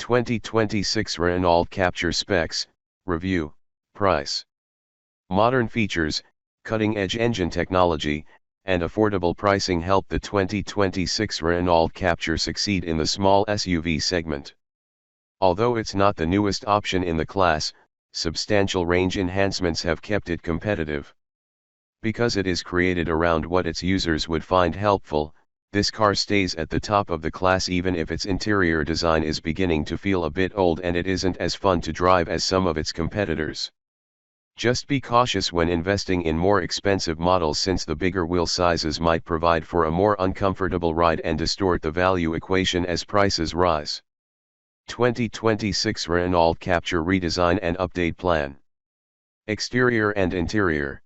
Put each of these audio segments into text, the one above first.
2026 Renault Captur Specs, Review, Price. Modern features, cutting-edge engine technology, and affordable pricing help the 2026 Renault Captur succeed in the small SUV segment. Although it's not the newest option in the class, substantial range enhancements have kept it competitive. Because it is created around what its users would find helpful, this car stays at the top of the class even if its interior design is beginning to feel a bit old and it isn't as fun to drive as some of its competitors. Just be cautious when investing in more expensive models since the bigger wheel sizes might provide for a more uncomfortable ride and distort the value equation as prices rise. 2026 Renault Captur redesign and update plan. Exterior and interior.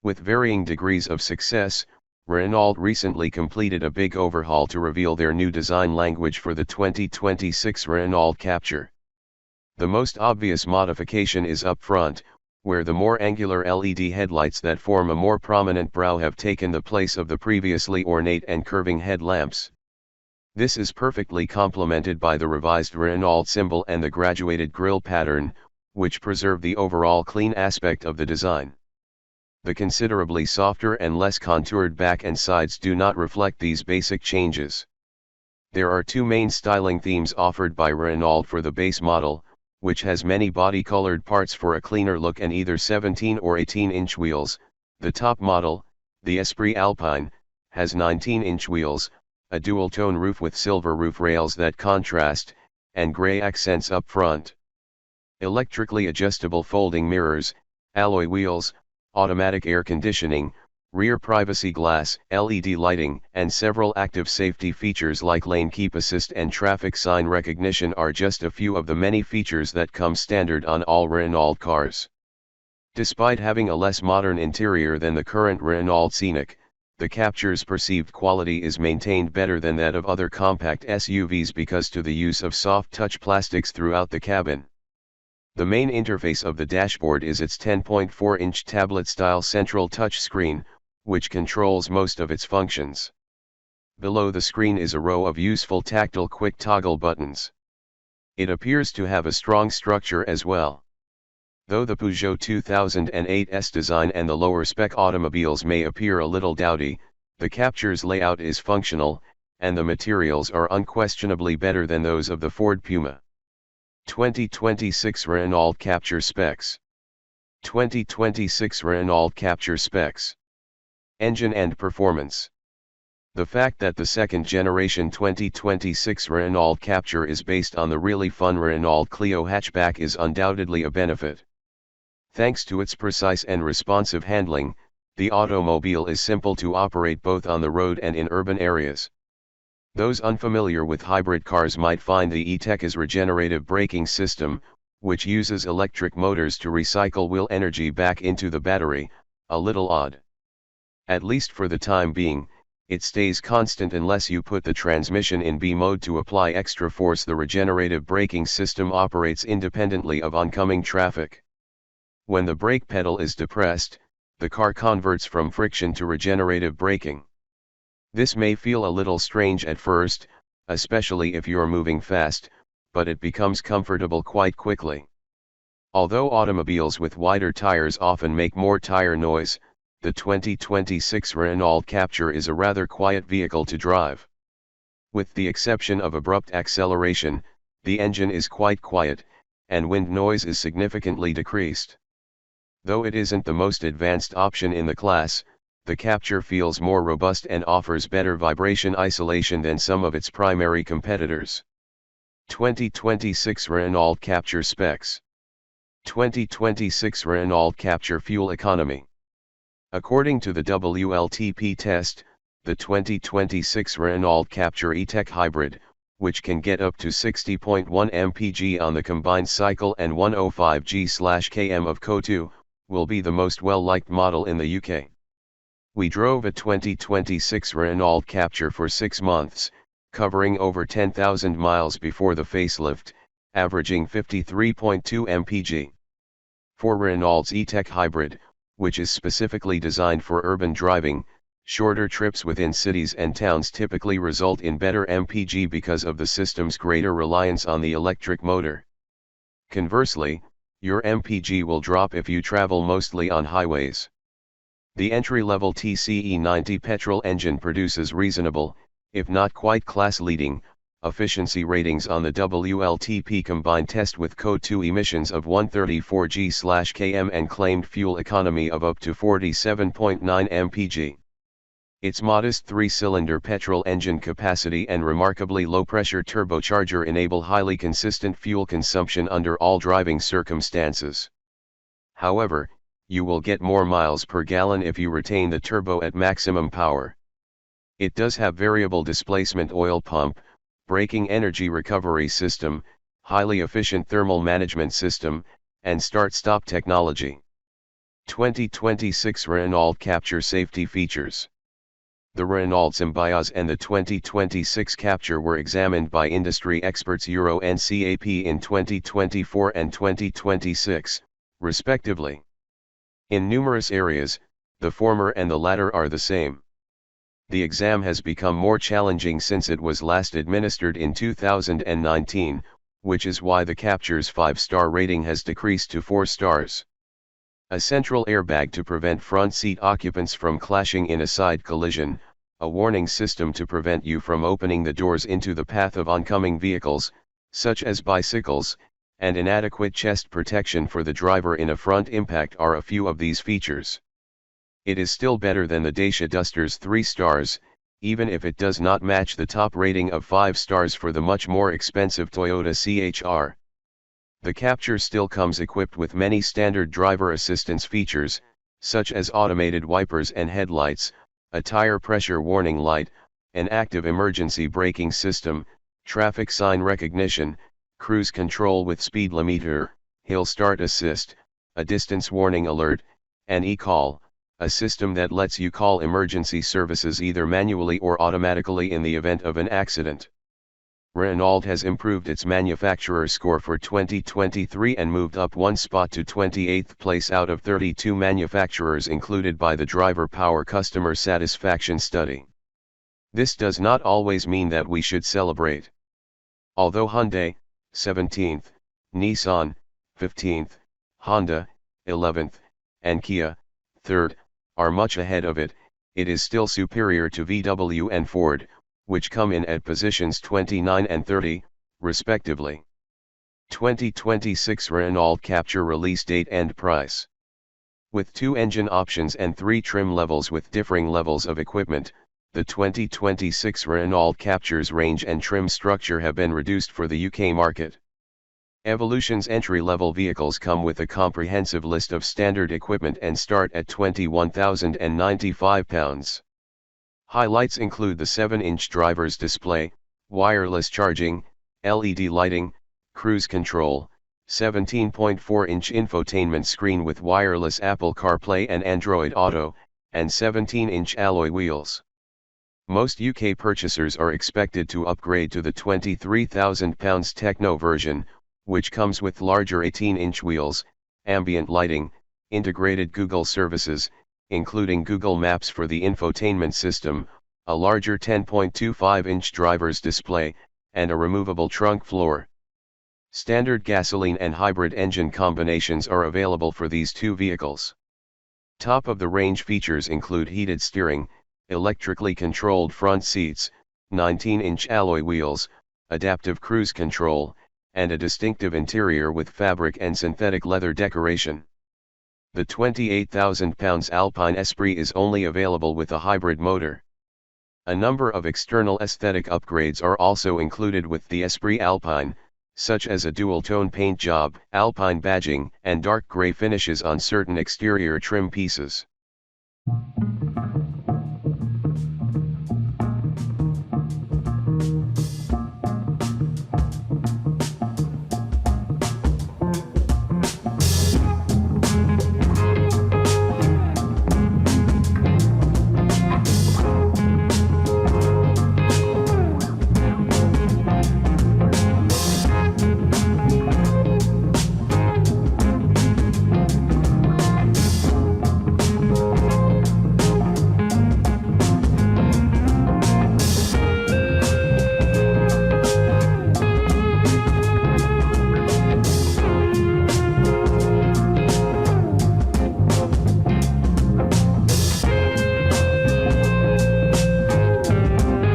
With varying degrees of success, Renault recently completed a big overhaul to reveal their new design language for the 2026 Renault Captur. The most obvious modification is up front, where the more angular LED headlights that form a more prominent brow have taken the place of the previously ornate and curving headlamps. This is perfectly complemented by the revised Renault symbol and the graduated grille pattern, which preserve the overall clean aspect of the design. The considerably softer and less contoured back and sides do not reflect these basic changes. There are two main styling themes offered by Renault for the base model, which has many body-colored parts for a cleaner look and either 17 or 18-inch wheels. The top model, the Esprit Alpine, has 19-inch wheels, a dual-tone roof with silver roof rails that contrast, and grey accents up front. Electrically adjustable folding mirrors, alloy wheels, automatic air conditioning, rear privacy glass, LED lighting, and several active safety features like lane keep assist and traffic sign recognition are just a few of the many features that come standard on all Renault cars. Despite having a less modern interior than the current Renault Scenic, the Captur's perceived quality is maintained better than that of other compact SUVs because to the use of soft touch plastics throughout the cabin. The main interface of the dashboard is its 10.4-inch tablet-style central touchscreen, which controls most of its functions. Below the screen is a row of useful tactile quick toggle buttons. It appears to have a strong structure as well. Though the Peugeot 2008's design and the lower-spec automobiles may appear a little dowdy, the Captur's layout is functional, and the materials are unquestionably better than those of the Ford Puma. 2026 Renault Captur Specs. 2026 Renault Captur Specs. Engine and performance. The fact that the second-generation 2026 Renault Captur is based on the really fun Renault Clio hatchback is undoubtedly a benefit. Thanks to its precise and responsive handling, the automobile is simple to operate both on the road and in urban areas. Those unfamiliar with hybrid cars might find the E-Tech's regenerative braking system, which uses electric motors to recycle wheel energy back into the battery, a little odd. At least for the time being, it stays constant unless you put the transmission in B mode to apply extra force. The regenerative braking system operates independently of oncoming traffic. When the brake pedal is depressed, the car converts from friction to regenerative braking. This may feel a little strange at first, especially if you're moving fast, but it becomes comfortable quite quickly. Although automobiles with wider tires often make more tire noise, the 2026 Renault Captur is a rather quiet vehicle to drive. With the exception of abrupt acceleration, the engine is quite quiet, and wind noise is significantly decreased. Though it isn't the most advanced option in the class, the Captur feels more robust and offers better vibration isolation than some of its primary competitors. 2026 Renault Captur Specs. 2026 Renault Captur Fuel Economy. According to the WLTP test, the 2026 Renault Captur E-Tech Hybrid, which can get up to 60.1 mpg on the combined cycle and 105 g/km of CO2, will be the most well-liked model in the UK. We drove a 2026 Renault Captur for 6 months, covering over 10,000 miles before the facelift, averaging 53.2 mpg. For Renault's E-Tech Hybrid, which is specifically designed for urban driving, Shorter trips within cities and towns typically result in better MPG because of the system's greater reliance on the electric motor. Conversely, your MPG will drop if you travel mostly on highways. The entry-level TCE90 petrol engine produces reasonable, if not quite class-leading, efficiency ratings on the WLTP combined test with Code 2 emissions of 134 g/km and claimed fuel economy of up to 47.9 mpg. Its modest 3-cylinder petrol engine capacity and remarkably low-pressure turbocharger enable highly consistent fuel consumption under all driving circumstances. However, you will get more miles per gallon if you retain the turbo at maximum power. It does have variable displacement oil pump, braking energy recovery system, highly efficient thermal management system, and start-stop technology. 2026 Renault Captur safety features. The Renault Symbioz and the 2026 Captur were examined by industry experts Euro NCAP in 2024 and 2026, respectively. In numerous areas, the former and the latter are the same. The exam has become more challenging since it was last administered in 2019, which is why the Captur's 5-star rating has decreased to 4 stars. A central airbag to prevent front seat occupants from clashing in a side collision, a warning system to prevent you from opening the doors into the path of oncoming vehicles, such as bicycles, and inadequate chest protection for the driver in a front impact are a few of these features. It is still better than the Dacia Duster's 3 stars, even if it does not match the top rating of 5 stars for the much more expensive Toyota CHR. The Captur still comes equipped with many standard driver assistance features, such as automated wipers and headlights, a tire pressure warning light, an active emergency braking system, traffic sign recognition, cruise control with speed limiter, hill start assist, a distance warning alert, and e-call, a system that lets you call emergency services either manually or automatically in the event of an accident. Renault has improved its manufacturer score for 2023 and moved up 1 spot to 28th place out of 32 manufacturers included by the Driver Power Customer Satisfaction Study. This does not always mean that we should celebrate. Although Hyundai, 17th, Nissan, 15th, Honda, 11th, and Kia, 3rd, are much ahead of it, it is still superior to VW and Ford, which come in at positions 29 and 30, respectively. 2026 Renault Captur release date and price. With 2 engine options and 3 trim levels with differing levels of equipment, the 2026 Renault Captur's range and trim structure have been reduced for the UK market. Evolution's entry-level vehicles come with a comprehensive list of standard equipment and start at £21,095. Highlights include the 7-inch driver's display, wireless charging, LED lighting, cruise control, 17.4-inch infotainment screen with wireless Apple CarPlay and Android Auto, and 17-inch alloy wheels. Most UK purchasers are expected to upgrade to the £23,000 Techno version, which comes with larger 18-inch wheels, ambient lighting, integrated Google services, including Google Maps for the infotainment system, a larger 10.25-inch driver's display, and a removable trunk floor. Standard gasoline and hybrid engine combinations are available for these 2 vehicles. Top-of-the-range features include heated steering, electrically controlled front seats, 19-inch alloy wheels, adaptive cruise control, and a distinctive interior with fabric and synthetic leather decoration. The £28,000 Alpine Esprit is only available with a hybrid motor. A number of external aesthetic upgrades are also included with the Esprit Alpine, such as a dual-tone paint job, Alpine badging, and dark grey finishes on certain exterior trim pieces.